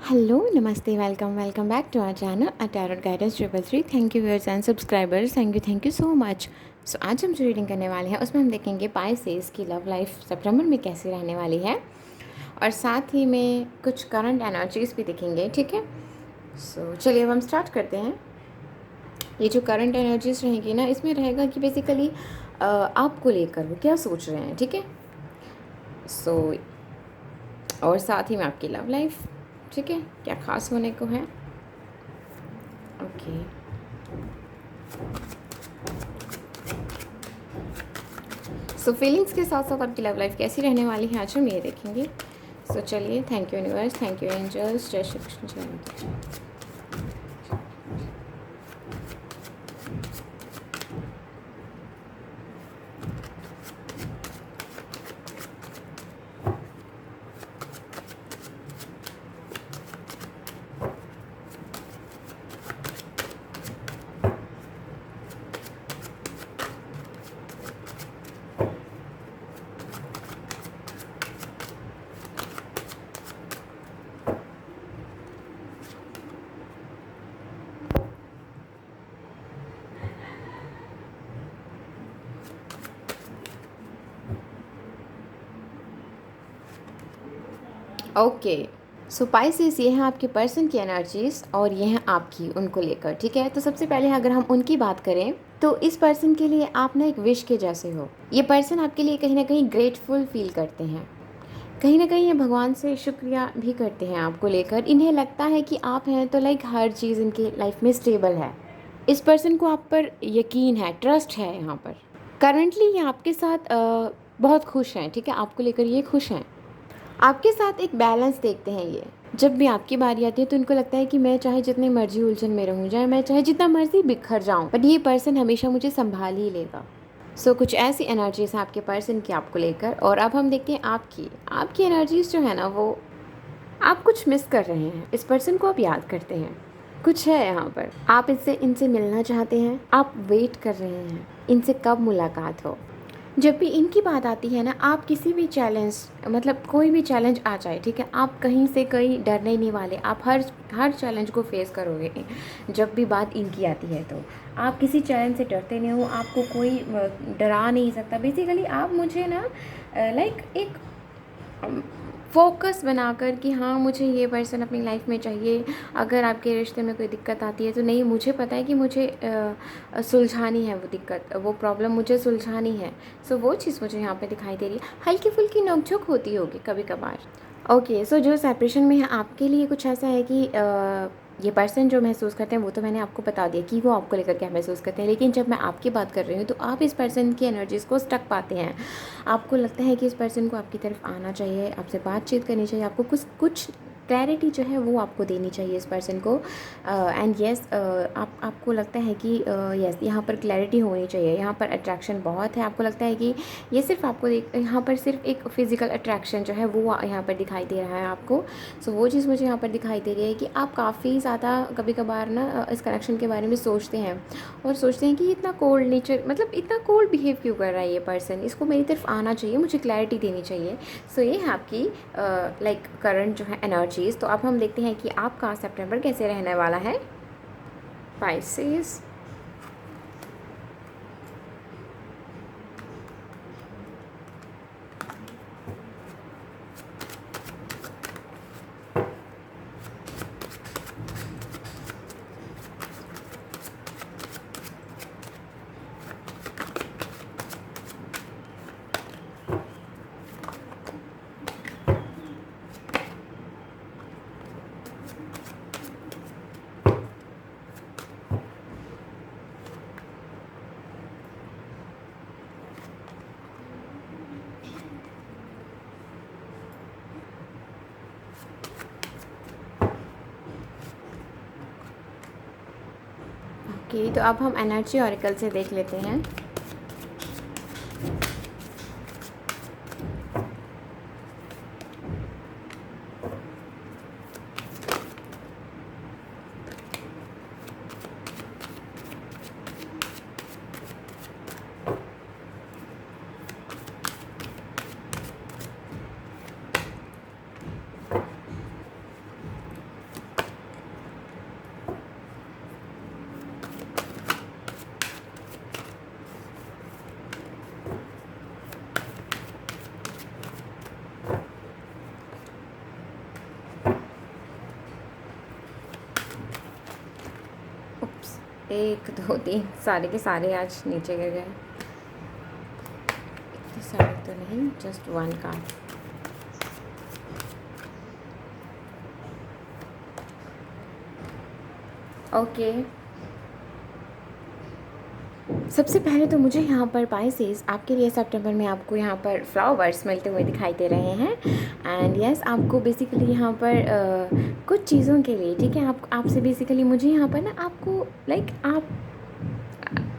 Hello, नमस्ते, welcome back to our channel tarot guidance 333। Thank you viewers and subscribers, thank you so much. So आज हम जो reading करने वाले हैं उसमें हम देखेंगे पाइसेस की लव लाइफ सितंबर में कैसी रहने वाली है और साथ ही में कुछ करंट एनर्जीज भी दिखेंगे। ठीक है, सो चलिए अब हम स्टार्ट करते हैं। ये जो करंट एनर्जीज रहेंगी ना, इसमें रहेगा कि बेसिकली आपको लेकर वो क्या सोच रहे हैं। ठीक है, सो और साथ ही में आपकी लव लाइफ, ठीक है, क्या खास होने को है। ओके, सो फीलिंग्स के साथ साथ आपकी लव लाइफ कैसी रहने वाली है आज हम ये देखेंगे। सो चलिए, thank you universe, thank you angels, जय श्री कृष्ण, जय माता। ओके, सो पाइसेस ये हैं आपके पर्सन की एनर्जीज और ये हैं आपकी उनको लेकर। ठीक है, तो सबसे पहले अगर हम उनकी बात करें तो इस पर्सन के लिए आप ना एक विश के जैसे हो। ये पर्सन आपके लिए कहीं ना कहीं ग्रेटफुल फील करते हैं, कहीं ना कहीं ये भगवान से शुक्रिया भी करते हैं आपको लेकर। इन्हें लगता है कि आप हैं तो लाइक हर चीज़ इनकी लाइफ में स्टेबल है। इस पर्सन को आप पर यकीन है, ट्रस्ट है यहाँ पर। करंटली ये आपके साथ बहुत खुश हैं। ठीक है, आपको लेकर ये खुश हैं, आपके साथ एक बैलेंस देखते हैं ये। जब भी आपकी बारी आती है तो उनको लगता है कि मैं चाहे जितनी मर्जी उलझन में रहूँ जाए, मैं चाहे जितना मर्जी बिखर जाऊँ, बट ये पर्सन हमेशा मुझे संभाल ही लेगा। सो कुछ ऐसी एनर्जीज हैं आपके पर्सन की आपको लेकर। और अब हम देखते हैं आपकी आपकी एनर्जीज जो है ना, वो आप कुछ मिस कर रहे हैं। इस पर्सन को आप याद करते हैं, कुछ है यहाँ पर। आप इनसे मिलना चाहते हैं, आप वेट कर रहे हैं इनसे कब मुलाकात हो। जब भी इनकी बात आती है ना, आप किसी भी चैलेंज, मतलब कोई भी चैलेंज आ जाए, ठीक है, आप कहीं से कहीं डरने नहीं वाले। आप हर चैलेंज को फेस करोगे। जब भी बात इनकी आती है तो आप किसी चैलेंज से डरते नहीं हो, आपको कोई डरा नहीं सकता। बेसिकली आप मुझे ना लाइक एक फोकस बनाकर कि हाँ, मुझे ये पर्सन अपनी लाइफ में चाहिए। अगर आपके रिश्ते में कोई दिक्कत आती है तो नहीं, मुझे पता है कि मुझे सुलझानी है वो दिक्कत, वो प्रॉब्लम मुझे सुलझानी है। सो वो चीज़ मुझे यहाँ पे दिखाई दे रही है। हल्की फुल्की नोकझोंक होती होगी कभी कभार। ओके, सो जो सेपरेशन में है आपके लिए कुछ ऐसा है कि ये पर्सन जो महसूस करते हैं वो तो मैंने आपको बता दिया कि वो आपको लेकर क्या महसूस करते हैं। लेकिन जब मैं आपकी बात कर रही हूँ तो आप इस पर्सन की एनर्जीज़ को स्टक पाते हैं। आपको लगता है कि इस पर्सन को आपकी तरफ आना चाहिए, आपसे बातचीत करनी चाहिए, आपको कुछ कुछ क्लैरिटी जो है वो आपको देनी चाहिए इस पर्सन को। एंड येस, आपको लगता है कि येस, यहाँ पर क्लैरिटी होनी चाहिए। यहाँ पर अट्रैक्शन बहुत है, आपको लगता है कि ये सिर्फ आपको यहाँ पर सिर्फ एक फिज़िकल अट्रैक्शन जो है वो यहाँ पर दिखाई दे रहा है आपको। सो वो चीज़ मुझे यहाँ पर दिखाई दे रही है कि आप काफ़ी ज़्यादा कभी कभार ना इस कनेक्शन के बारे में सोचते हैं और सोचते हैं कि इतना कोल्ड नेचर, मतलब इतना कोल्ड बिहेव क्यों कर रहा है ये पर्सन, इसको मेरी तरफ आना चाहिए, मुझे क्लैरिटी देनी चाहिए। सो ये है आपकी लाइक करंट जो है एनर्जीज़। तो अब हम देखते हैं कि आपका सितंबर कैसे रहने वाला है पाइसेस। ओके, तो अब हम एनर्जी ऑरिकल से देख लेते हैं। 1 2 3 सारे के सारे आज नीचे गिर गए। इतने सारे तो नहीं, जस्ट 1 कार्ड। ओके, सबसे पहले तो मुझे यहाँ पर पाइसेस आपके लिए सितंबर में आपको यहाँ पर फ्लावर्स मिलते हुए दिखाई दे रहे हैं। एंड यस, आपको बेसिकली यहाँ पर कुछ चीज़ों के लिए, ठीक है, आपसे बेसिकली मुझे यहाँ पर ना आपको लाइक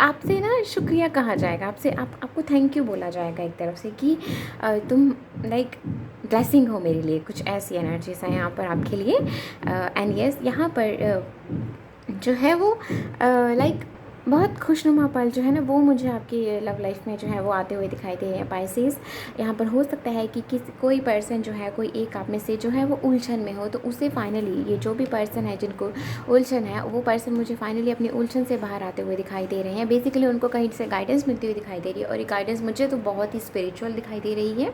आपसे ना शुक्रिया कहा जाएगा, आपको थैंक यू बोला जाएगा एक तरफ से कि तुम लाइक ब्लेसिंग हो मेरे लिए। कुछ ऐसी एनर्जीज हैं यहाँ पर आपके लिए। एंड यस, यहाँ पर जो है वो लाइक बहुत खुशनुमा पल जो है ना वो मुझे आपकी लव लाइफ में जो है वो आते हुए दिखाई दे रहे हैं पाइसेस। यहाँ पर हो सकता है कि कोई पर्सन जो है, कोई एक आप में से जो है वो उलझन में हो, तो उसे फाइनली ये जो भी पर्सन है जिनको उलझन है, वो पर्सन मुझे फाइनली अपनी उलझन से बाहर आते हुए दिखाई दे रहे हैं। बेसिकली उनको कहीं से गाइडेंस मिलती हुई दिखाई दे रही है, और ये गाइडेंस मुझे तो बहुत ही स्पिरिचुअल दिखाई दे रही है,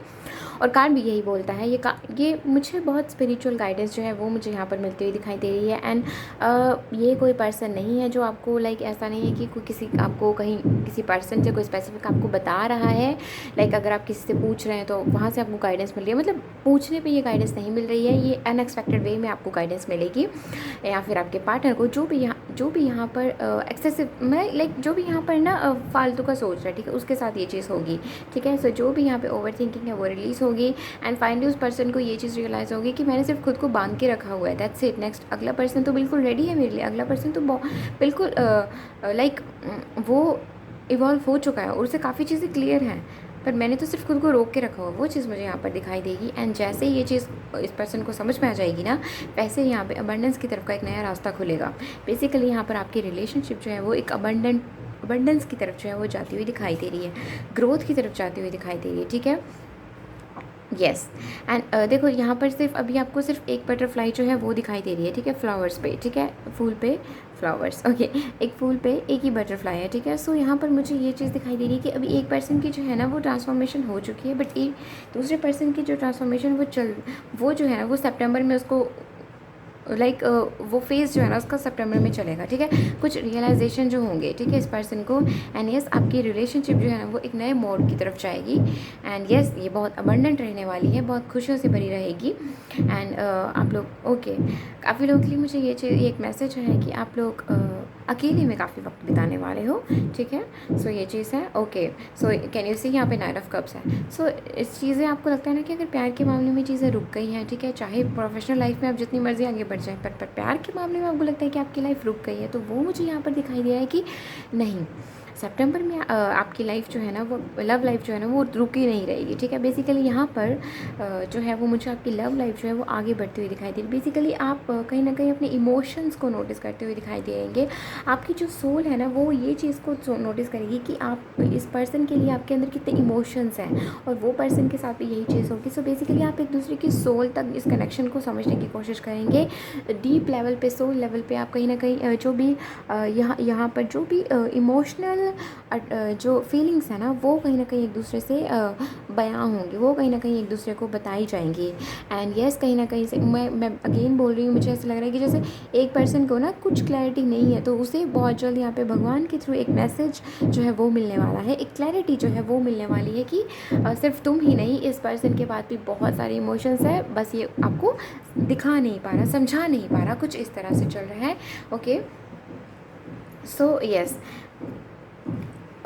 और कार्ड भी यही बोलता है। ये मुझे बहुत स्पिरिचुअल गाइडेंस जो है वो मुझे यहाँ पर मिलती हुई दिखाई दे रही है। एंड ये कोई पर्सन नहीं है जो आपको लाइक ऐसा नहीं है कि कोई किसी आपको कहीं किसी पर्सन से कोई स्पेसिफिक आपको बता रहा है। लाइक अगर आप किसी से पूछ रहे हैं तो वहाँ से आपको गाइडेंस मिल रही है, मतलब पूछने पे ये गाइडेंस नहीं मिल रही है, ये अनएक्सपेक्टेड वे में आपको गाइडेंस मिलेगी। या फिर आपके पार्टनर को जो भी यहाँ पर एक्सेसिव मैं लाइक जो भी यहाँ पर ना फालतू का सोच रहा है, ठीक है, उसके साथ ये चीज़ होगी, ठीक है। सो जो भी यहाँ पे ओवर थिंकिंग है वो रिलीज़ होगी, एंड फाइनली उस पर्सन को ये चीज़ रियलाइज़ होगी कि मैंने सिर्फ खुद को बांध के रखा हुआ है, दैट्स इट। नेक्स्ट अगला पर्सन तो बिल्कुल रेडी है मेरे लिए, अगला पर्सन तो बिल्कुल लाइक वो इवॉल्व हो चुका है और उसे काफ़ी चीज़ें क्लियर हैं, पर मैंने तो सिर्फ खुद को रोक के रखा हुआ। वो चीज़ मुझे यहाँ पर दिखाई देगी। एंड जैसे ये चीज़ इस पर्सन को समझ में आ जाएगी ना, वैसे यहाँ पे अबंडेंस की तरफ का एक नया रास्ता खुलेगा। बेसिकली यहाँ पर आपकी रिलेशनशिप जो है वो एक अबंडेंस की तरफ जो है वो जाती हुई दिखाई दे रही है, ग्रोथ की तरफ जाती हुई दिखाई दे रही है, ठीक है। यस, एंड देखो यहाँ पर सिर्फ अभी आपको सिर्फ एक बटरफ्लाई जो है वो दिखाई दे रही है, ठीक है, फ्लावर्स पे, ठीक है, फूल पे फ्लावर्स, ओके, एक फूल पे एक ही बटरफ्लाई है, ठीक है। सो यहाँ पर मुझे ये चीज़ दिखाई दे रही है कि अभी एक पर्सन की जो है ना वो ट्रांसफॉर्मेशन हो चुकी है, बट एक दूसरे पर्सन की जो ट्रांसफॉर्मेशन वो जो है ना वो सितंबर में उसको लाइक वो फेज़ जो है ना उसका सितंबर में चलेगा, ठीक है। कुछ रियलाइजेशन जो होंगे, ठीक है, इस पर्सन को। एंड यस, आपकी रिलेशनशिप जो है ना वो एक नए मोड की तरफ जाएगी। एंड यस, ये बहुत अबंडेंट रहने वाली है, बहुत खुशियों से भरी रहेगी। एंड आप लोग ओके, काफ़ी लोगों के लिए मुझे ये एक मैसेज है कि आप लोग अकेले में काफ़ी वक्त बिताने वाले हो, ठीक है। सो ये चीज़ है, okay. So can you see यहाँ पे नाइट ऑफ कप्स है। सो इस चीज़ें आपको लगता है ना कि अगर प्यार के मामले में चीज़ें रुक गई हैं, ठीक है, चाहे प्रोफेशनल लाइफ में आप जितनी मर्जी आगे बढ़ जाए, पर प्यार के मामले में आपको लगता है कि आपकी लाइफ रुक गई है, तो वो मुझे यहाँ पर दिखाई दिया है कि नहीं, सितंबर में आपकी लाइफ जो है ना वो लव लाइफ जो है ना वो रुकी नहीं रहेगी, ठीक है। बेसिकली यहाँ पर जो है वो मुझे आपकी लव लाइफ जो है वो आगे बढ़ती हुई दिखाई दे रही है। बेसिकली आप कहीं ना कहीं अपने इमोशंस को नोटिस करते हुए दिखाई देंगे। आपकी जो सोल है ना वो ये चीज़ को नोटिस करेगी कि आप इस पर्सन के लिए आपके अंदर कितने इमोशंस हैं, और वो पर्सन के साथ भी यही चीज़ होगी। सो बेसिकली आप एक दूसरे की सोल तक इस कनेक्शन को समझने की कोशिश करेंगे। डीप लेवल पे, सोल लेवल पे आप कहीं ना कहीं जो भी यहाँ पर जो भी इमोशनल जो फीलिंग्स है ना वो कहीं ना कहीं एक दूसरे से बयां होंगी, वो कहीं ना कहीं एक दूसरे को बताई जाएंगी। एंड यस, कहीं ना कहीं से मैं अगेन बोल रही हूँ, मुझे ऐसा लग रहा है कि जैसे एक पर्सन को ना कुछ क्लैरिटी नहीं है, तो उसे बहुत जल्द यहाँ पे भगवान के थ्रू एक मैसेज जो है वो मिलने वाला है, एक क्लैरिटी जो है वो मिलने वाली है कि सिर्फ तुम ही नहीं, इस पर्सन के बाद भी बहुत सारे इमोशंस है, बस ये आपको दिखा नहीं पा रहा, समझा नहीं पा रहा, कुछ इस तरह से चल रहा है। Okay, so yes,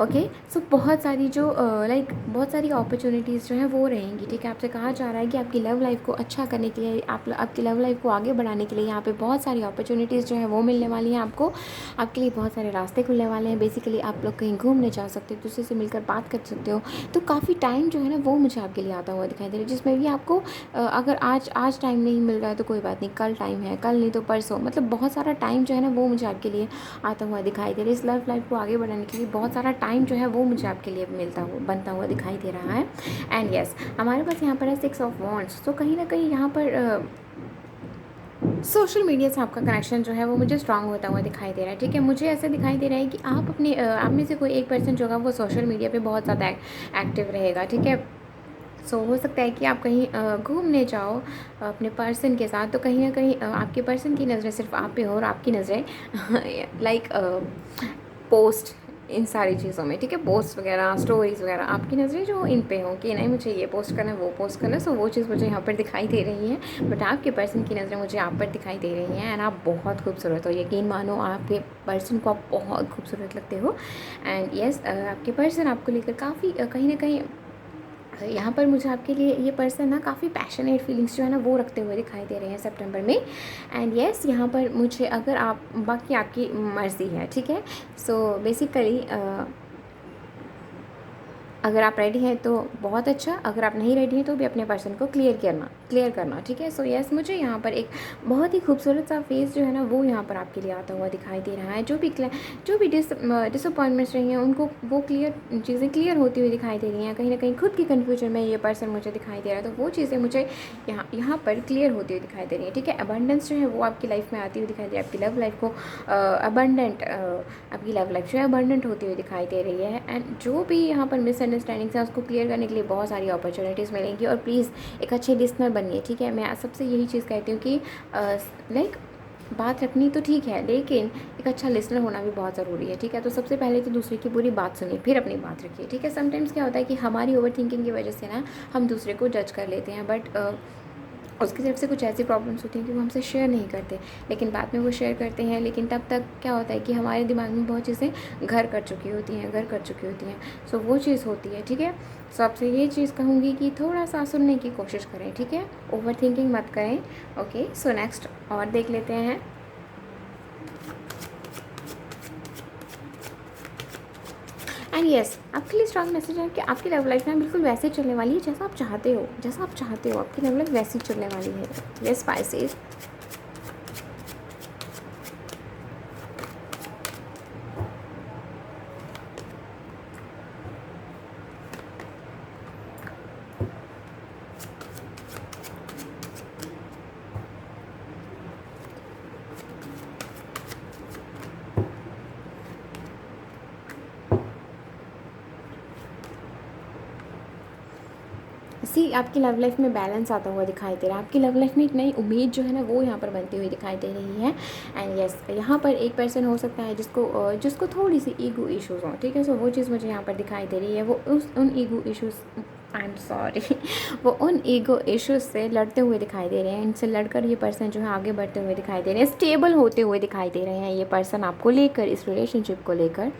okay. So बहुत सारी जो लाइक बहुत सारी अपॉर्चुनिटीज़ जो हैं वो रहेंगी, ठीक है। आपसे कहा जा रहा है कि आपकी लव लाइफ को अच्छा करने के लिए, आपकी लव लाइफ को आगे बढ़ाने के लिए यहाँ पे बहुत सारी अपॉर्चुनिटीज़ जो है वो मिलने वाली हैं आपको। आपके लिए बहुत सारे रास्ते खुलने वाले हैं। बेसिकली आप लोग कहीं घूमने जा सकते हो, दूसरे से मिलकर बात कर सकते हो, तो काफ़ी टाइम जो है ना वो मुझे आपके लिए आता हुआ दिखाई दे रहा है, जिसमें भी आपको अगर आज टाइम नहीं मिल रहा है तो कोई बात नहीं, कल टाइम है, कल नहीं तो परसों, मतलब बहुत सारा टाइम जो है ना वो मुझे आपके लिए आता हुआ दिखाई दे रहा है। इस लव लाइफ को आगे बढ़ाने के लिए बहुत सारा टाइम जो है वो मुझे आपके लिए बनता हुआ दिखाई दे रहा है। एंड यस, हमारे पास यहाँ पर है 6 ऑफ वॉन्ड्स। तो कहीं ना कहीं यहाँ पर सोशल मीडिया से आपका कनेक्शन जो है वो मुझे स्ट्रांग होता हुआ दिखाई दे रहा है, ठीक है। मुझे ऐसा दिखाई दे रहा है कि आप में से कोई एक पर्सन जो होगा वो सोशल मीडिया पे बहुत ज़्यादा एक्टिव रहेगा, ठीक है। सो हो सकता है कि आप कहीं घूमने जाओ अपने पर्सन के साथ, तो कहीं ना कहीं आपके पर्सन की नज़रें सिर्फ आप पे हो और आपकी नज़रें लाइक पोस्ट इन सारी चीज़ों में, ठीक है, पोस्ट वगैरह स्टोरीज़ वगैरह, आपकी नज़रें जो इन पे हों कि नहीं मुझे ये पोस्ट करना है वो पोस्ट करना है। सो वो चीज़ मुझे यहाँ पर दिखाई दे रही है, बट आपके पर्सन की नज़रें मुझे आप पर दिखाई दे रही हैं। एंड आप बहुत खूबसूरत हो, यकीन मानो आपके पर्सन को आप बहुत खूबसूरत लगते हो। एंड येस, आपके पर्सन आपको लेकर काफ़ी कहीं ना कहीं यहाँ पर मुझे आपके लिए ये पर्सन ना काफ़ी पैशनेट फीलिंग्स जो है ना वो रखते हुए दिखाई दे रहे हैं सितंबर में। एंड येस, यहाँ पर मुझे अगर आप बाकी आपकी मर्ज़ी है, ठीक है। सो बेसिकली अगर आप रेडी हैं तो बहुत अच्छा, अगर आप नहीं रेडी हैं तो भी अपने पर्सन को क्लियर करना, ठीक है। सो यस, मुझे यहाँ पर एक बहुत ही खूबसूरत सा फेस जो है ना वो यहाँ पर आपके लिए आता हुआ दिखाई दे रहा है। जो भी डिसअपॉइंटमेंट्स रही हैं उनको वो चीज़ें क्लियर होती हुई दिखाई दे रही हैं। कहीं ना कहीं खुद की कन्फ्यूजन में ये पर्सन मुझे दिखाई दे रहा है, तो वो चीज़ें मुझे यहाँ पर क्लियर होती हुई दिखाई दे रही है, ठीक है। अबंडेंस जो है वो आपकी लाइफ में आती हुई दिखाई दे रही है, आपकी लव लाइफ को आपकी लव लाइफ जो है अबंडेंट होती हुई दिखाई दे रही है। एंड जो भी यहाँ पर मिसअंडरस्टैंडिंग्स है उसको क्लियर करने के लिए बहुत सारी अपॉर्चुनिटीज़ मिलेंगी। और प्लीज़ एक अच्छे लिसनर बनिए, ठीक है। मैं सबसे यही चीज़ कहती हूँ कि लाइक बात रखनी तो ठीक है, लेकिन एक अच्छा लिसनर होना भी बहुत ज़रूरी है, ठीक है। तो सबसे पहले तो दूसरे की पूरी बात सुनिए, फिर अपनी बात रखिए, ठीक है। समटाइम्स क्या होता है कि हमारी ओवर थिंकिंग की वजह से ना हम दूसरे को जज कर लेते हैं, बट उसकी तरफ से कुछ ऐसी प्रॉब्लम्स होती हैं कि वो हमसे शेयर नहीं करते, लेकिन बाद में वो शेयर करते हैं। लेकिन तब तक क्या होता है कि हमारे दिमाग में बहुत चीज़ें घर कर चुकी होती हैं। सो वो चीज़ होती है, ठीक है। सो आपसे ये चीज़ कहूँगी कि थोड़ा सा सुनने की कोशिश करें, ठीक है, ओवर थिंकिंग मत करें। ओके, सो नेक्स्ट और देख लेते हैं। एंड येस, आपके लिए स्ट्रॉन्ग मैसेज है कि आपकी लव लाइफ ना बिल्कुल वैसे चलने वाली है जैसा आप चाहते हो। आपकी लव लाइफ वैसी चलने वाली है। Yes spices. सी, आपकी लव लाइफ में बैलेंस आता हुआ दिखाई दे रहा है। आपकी लव लाइफ में एक नई उम्मीद जो है ना वो यहाँ पर बनती हुई दिखाई दे रही है। एंड यस, यहाँ पर एक पर्सन हो सकता है जिसको थोड़ी सी ईगो इश्यूज़ हों, ठीक है। सो वो चीज़ मुझे यहाँ पर दिखाई दे रही है। वो उन ego issues, I am sorry वो उन ईगो इश्यूज़ से लड़ते हुए दिखाई दे रहे हैं। इनसे लड़कर ये पर्सन जो है आगे बढ़ते हुए दिखाई दे रहे हैं, स्टेबल होते हुए दिखाई दे रहे हैं ये पर्सन आपको लेकर, इस रिलेशनशिप को लेकर।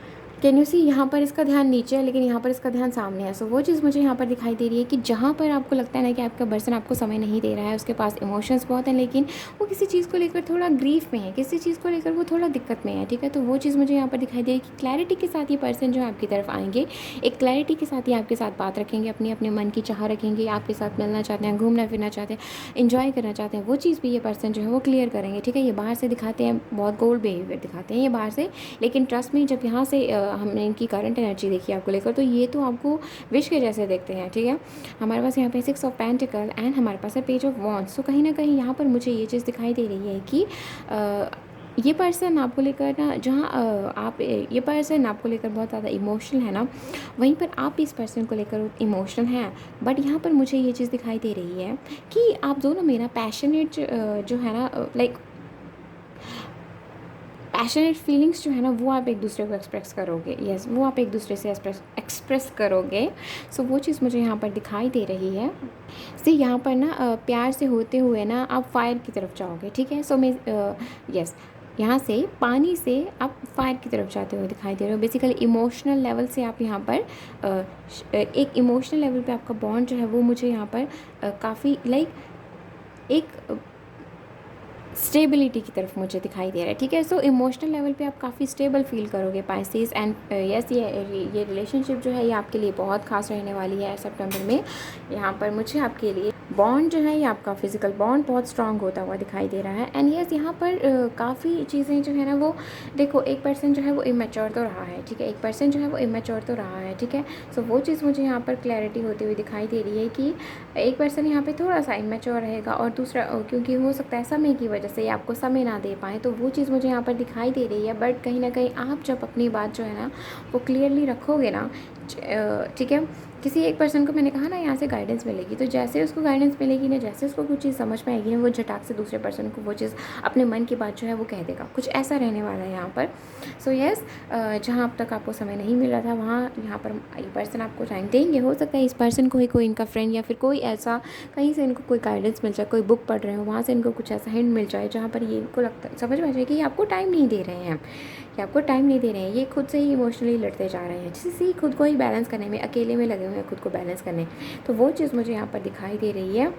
कैन यू सी, यहाँ पर इसका ध्यान नीचे है लेकिन यहाँ पर इसका ध्यान सामने है। सो वो चीज़ मुझे यहाँ पर दिखाई दे रही है कि जहाँ पर आपको लगता है ना कि आपका पर्सन आपको समय नहीं दे रहा है, उसके पास इमोशंस बहुत हैं, लेकिन वो किसी चीज़ को लेकर थोड़ा ग्रीफ में है, किसी चीज़ को लेकर वो थोड़ा दिक्कत में है, ठीक है। तो वो चीज़ मुझे यहाँ पर दिखाई दे रही है कि क्लैरिटी के साथ ये पर्सन जो है आपकी तरफ आएंगे, एक क्लैरिटी के साथ ही आपके साथ बात रखेंगे, अपने अपने मन की चाह रखेंगे, आपके साथ मिलना चाहते हैं, घूमना फिरना चाहते हैं, इन्जॉय करना चाहते हैं, वो चीज़ भी ये पर्सन जो है वो क्लियर करेंगे, ठीक है। ये बाहर से दिखाते हैं, बहुत गोल्ड बिहेवियर दिखाते हैं ये बाहर से, लेकिन ट्रस्ट में जब यहाँ से हमने इनकी करंट एनर्जी देखी आपको लेकर, तो ये तो आपको विश के जैसे देखते हैं, ठीक है। हमारे पास यहाँ पे 6 ऑफ पेंटिकल एंड हमारे पास है पेज ऑफ वॉन्ड्स। तो कहीं ना कहीं यहाँ पर मुझे ये चीज़ दिखाई दे रही है कि ये पर्सन आपको लेकर ना, ये पर्सन आपको लेकर बहुत ज़्यादा इमोशनल है ना, वहीं पर आप इस पर्सन को लेकर इमोशनल हैं। बट यहाँ पर मुझे ये चीज़ दिखाई दे रही है कि आप दोनों में ना पैशनेट जो है ना, लाइक पैशनेट फीलिंग्स जो है ना वो आप एक दूसरे को एक्सप्रेस करोगे। यस, वो आप एक दूसरे से एक्सप्रेस करोगे। सो वो चीज़ मुझे यहाँ पर दिखाई दे रही है। सी, यहाँ पर ना प्यार से होते हुए ना आप फायर की तरफ जाओगे, ठीक है। सो मैं यस, यहाँ से पानी से आप फायर की तरफ जाते हुए दिखाई दे रहे हो। बेसिकली इमोशनल लेवल से आप यहाँ पर एक इमोशनल लेवल पे आपका बॉन्ड जो है वो मुझे यहाँ पर काफ़ी लाइक एक स्टेबिलिटी की तरफ मुझे दिखाई दे रहा है, ठीक है। सो इमोशनल लेवल पे आप काफ़ी स्टेबल फील करोगे पाइसेस। एंड यस, ये रिलेशनशिप जो है ये आपके लिए बहुत खास रहने वाली है सितंबर में। यहाँ पर मुझे आपके लिए बॉन्ड जो है ये आपका फिजिकल बॉन्ड बहुत स्ट्रांग होता हुआ दिखाई दे रहा है। एंड यस, यहाँ पर काफ़ी चीज़ें जो है ना वो देखो, एक पर्सन जो है वो इमेच्योर तो रहा है, ठीक है, एक पर्सन जो है वो इमेच्योर तो रहा है, ठीक है। सो वो चीज़ मुझे यहाँ पर क्लैरिटी होती हुई दिखाई दे रही है कि एक पर्सन यहाँ पे थोड़ा सा इमेच्योर रहेगा, और दूसरा क्योंकि हो सकता है समय की वजह से आपको समय ना दे पाए, तो वो चीज़ मुझे यहाँ पर दिखाई दे रही है। बट कहीं ना कहीं आप जब अपनी बात जो है ना वो क्लियरली रखोगे ना, ठीक है, किसी एक पर्सन को मैंने कहा ना यहाँ से गाइडेंस मिलेगी, तो जैसे उसको गाइडेंस मिलेगी ना, जैसे उसको कुछ चीज़ समझ में आएगी ना, वो झटाक से दूसरे पर्सन को वो चीज़, अपने मन की बात जो है वो कह देगा। कुछ ऐसा रहने वाला है यहाँ पर। सो येस, जहाँ अब तक आपको समय नहीं मिल रहा था वहाँ यहाँ पर ये पर्सन आपको टाइम देंगे। हो सकता है इस पर्सन को ही कोई इनका फ्रेंड या फिर कोई ऐसा कहीं से इनको कोई गाइडेंस मिल जाए, कोई बुक पढ़ रहे हो वहाँ से इनको कुछ ऐसा हिंट मिल जाए जहाँ पर ये इनको लगता समझ में आ जाए कि ये आपको टाइम नहीं दे रहे हैं, कि आपको टाइम नहीं दे रहे हैं, ये खुद से ही इमोशनली लड़ते जा रहे हैं, जिससे खुद को ही बैलेंस करने में अकेले में लगे हुए हैं, खुद को बैलेंस करने। तो वो चीज़ मुझे यहाँ पर दिखाई दे रही है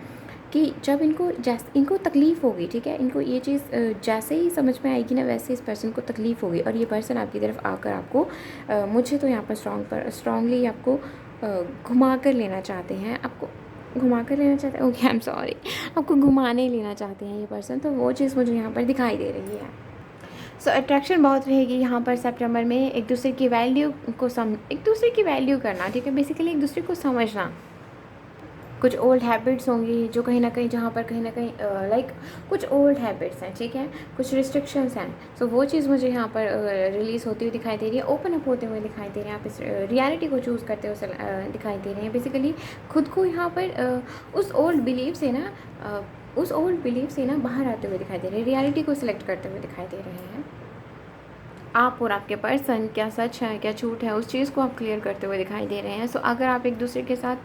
कि जब इनको तकलीफ़ होगी, ठीक है, इनको ये चीज़ जैसे ही समझ में आएगी ना, वैसे इस पर्सन को तकलीफ़ होगी और ये पर्सन आपकी तरफ आकर आपको मुझे तो यहाँ पर स्ट्रांगली आपको घुमा कर लेना चाहते हैं, आपको घुमा कर लेना चाहते हैं, ओके आई एम सॉरी, आपको घुमाने लेना चाहते हैं ये पर्सन। तो वो चीज़ मुझे यहाँ पर दिखाई दे रही है। सो अट्रैक्शन बहुत रहेगी यहाँ पर सितंबर में, एक दूसरे की वैल्यू करना, ठीक है, बेसिकली एक दूसरे को समझना। कुछ ओल्ड हैबिट्स होंगी जो कहीं ना कहीं, जहाँ पर कहीं ना कहीं लाइक कुछ ओल्ड हैबिट्स हैं, ठीक है, कुछ रिस्ट्रिक्शंस हैं। सो वो चीज़ मुझे यहाँ पर रिलीज़ होती हुई दिखाई दे रही है, ओपन अप होते हुए दिखाई दे रहे हैं, आप इस रियलिटी को चूज़ करते हुए दिखाई दे रहे हैं। बेसिकली खुद को यहाँ पर उस ओल्ड बिलीव से ना बाहर आते हुए दिखाई दे रहे हैं, रियलिटी को सिलेक्ट करते हुए दिखाई दे रहे हैं। आप और आपके पर्सन क्या सच है क्या झूठ है, उस चीज़ को आप क्लियर करते हुए दिखाई दे रहे हैं। सो अगर आप एक दूसरे के साथ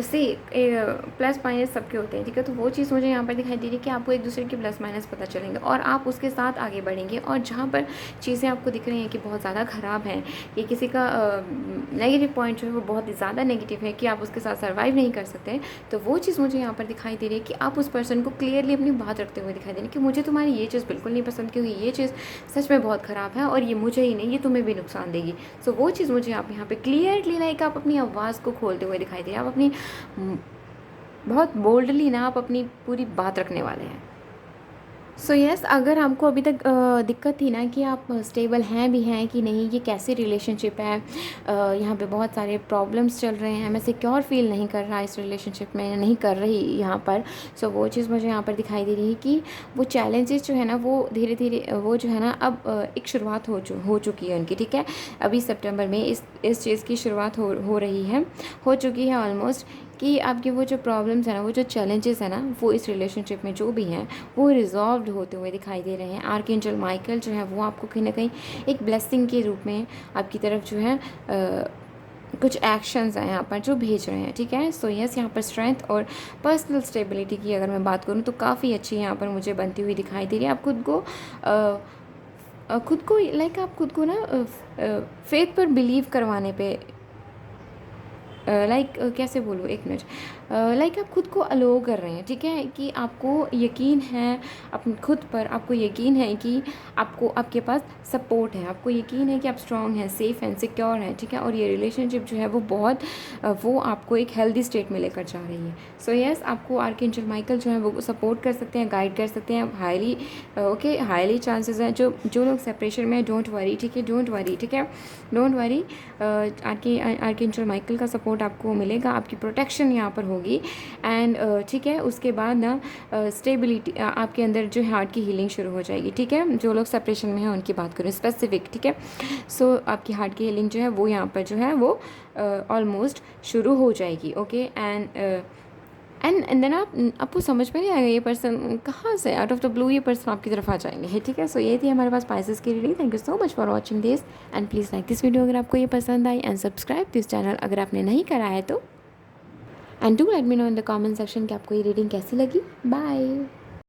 से प्लस माइनस सबके होते हैं, ठीक है, तो वो चीज़ मुझे यहाँ पर दिखाई दे रही है कि आपको एक दूसरे के प्लस माइनस पता चलेंगे और आप उसके साथ आगे बढ़ेंगे। और जहाँ पर चीज़ें आपको दिख रही हैं कि बहुत ज़्यादा ख़राब हैं, कि किसी का नेगेटिव पॉइंट जो है वो बहुत ही ज़्यादा नेगेटिव है, कि आप उसके साथ सर्वाइव नहीं कर सकते, तो वो चीज़ मुझे यहाँ पर दिखाई दे रही है कि आप उस पर्सन को क्लियरली अपनी बात रखते हुए दिखाई दे रही है कि मुझे तुम्हारी ये चीज़ बिल्कुल नहीं पसंद, क्योंकि ये चीज़ सच में बहुत ख़राब है और ये मुझे ही नहीं, ये तुम्हें भी नुकसान देगी। सो वो चीज़ मुझे आप यहाँ पे क्लियरली, लाइक आप अपनी आवाज़ को खोलते हुए दिखाई दे रहे हैं, आप अपनी बहुत बोल्डली ना आप अपनी पूरी बात रखने वाले हैं। सो येस, अगर आपको अभी तक दिक्कत थी ना कि आप स्टेबल हैं भी हैं कि नहीं, ये कैसी रिलेशनशिप है, यहाँ पे बहुत सारे प्रॉब्लम्स चल रहे हैं, मैं सिक्योर फील नहीं कर रहा इस रिलेशनशिप में, नहीं कर रही यहाँ पर। सो वो चीज़ मुझे यहाँ पर दिखाई दे रही है कि वो चैलेंजेस जो है ना वो धीरे धीरे वो जो है ना अब एक शुरुआत हो चुकी है उनकी, ठीक है। अभी सितंबर में इस चीज़ की शुरुआत हो रही है, हो चुकी है ऑलमोस्ट, कि आपके वो जो प्रॉब्लम्स है ना, वो जो चैलेंजेस है ना, वो इस रिलेशनशिप में जो भी हैं वो रिजॉल्व होते हुए दिखाई दे रहे हैं। आर्कएंजल माइकल जो है वो आपको कहीं ना कहीं एक ब्लेसिंग के रूप में आपकी तरफ जो है कुछ एक्शंस हैं यहाँ पर जो भेज रहे हैं, ठीक है। सो यस, यहाँ पर स्ट्रेंथ और पर्सनल स्टेबिलिटी की अगर मैं बात करूँ तो काफ़ी अच्छी यहाँ पर मुझे बनती हुई दिखाई दे रही है। आप खुद को लाइक आप खुद को ना फेथ पर बिलीव करवाने पे, लाइक कैसे बोलूँ, एक मिनट, लाइक आप खुद को अलो कर रहे हैं, ठीक है, कि आपको यकीन है अपने खुद पर, आपको यकीन है कि आपके पास सपोर्ट है, आपको यकीन है कि आप स्ट्रांग हैं, सेफ़ हैं, सिक्योर हैं, ठीक है। और ये रिलेशनशिप जो है वो आपको एक हेल्दी स्टेट में लेकर जा रही है। सो यस, आपको आर्कएंजल माइकल जो है वो सपोर्ट कर सकते हैं, गाइड कर सकते हैं। हाईली चांसेस हैं जो लोग सेपरेशन में, डोंट वरी, ठीक है, डोंट वरी, आर्कएंजल माइकल का सपोर्ट आपको मिलेगा, आपकी प्रोटेक्शन यहाँ पर होगी। एंड ठीक है, उसके बाद ना स्टेबिलिटी आपके अंदर जो हार्ट की हीलिंग शुरू हो जाएगी, ठीक है। जो लोग सेपरेशन में हैं उनकी बात करूँ स्पेसिफिक, ठीक है। सो आपकी हार्ट की हीलिंग जो है वो यहाँ पर जो है वो ऑलमोस्ट शुरू हो जाएगी, ओके। एंड देन आपको समझ में नहीं आएगा ये पर्सन कहाँ से आउट ऑफ द ब्लू ये पर्सन आपकी तरफ आ जाएंगे, ठीक है। सो ये थी हमारे पास स्पाइसेस की reading. Thank you so much for watching this and please like this video अगर आपको ये पसंद आई, एंड सब्सक्राइब दिस चैनल अगर आपने नहीं करा है तो, and do let me know in the comment section कि आपको ये रीडिंग कैसी लगी। बाय।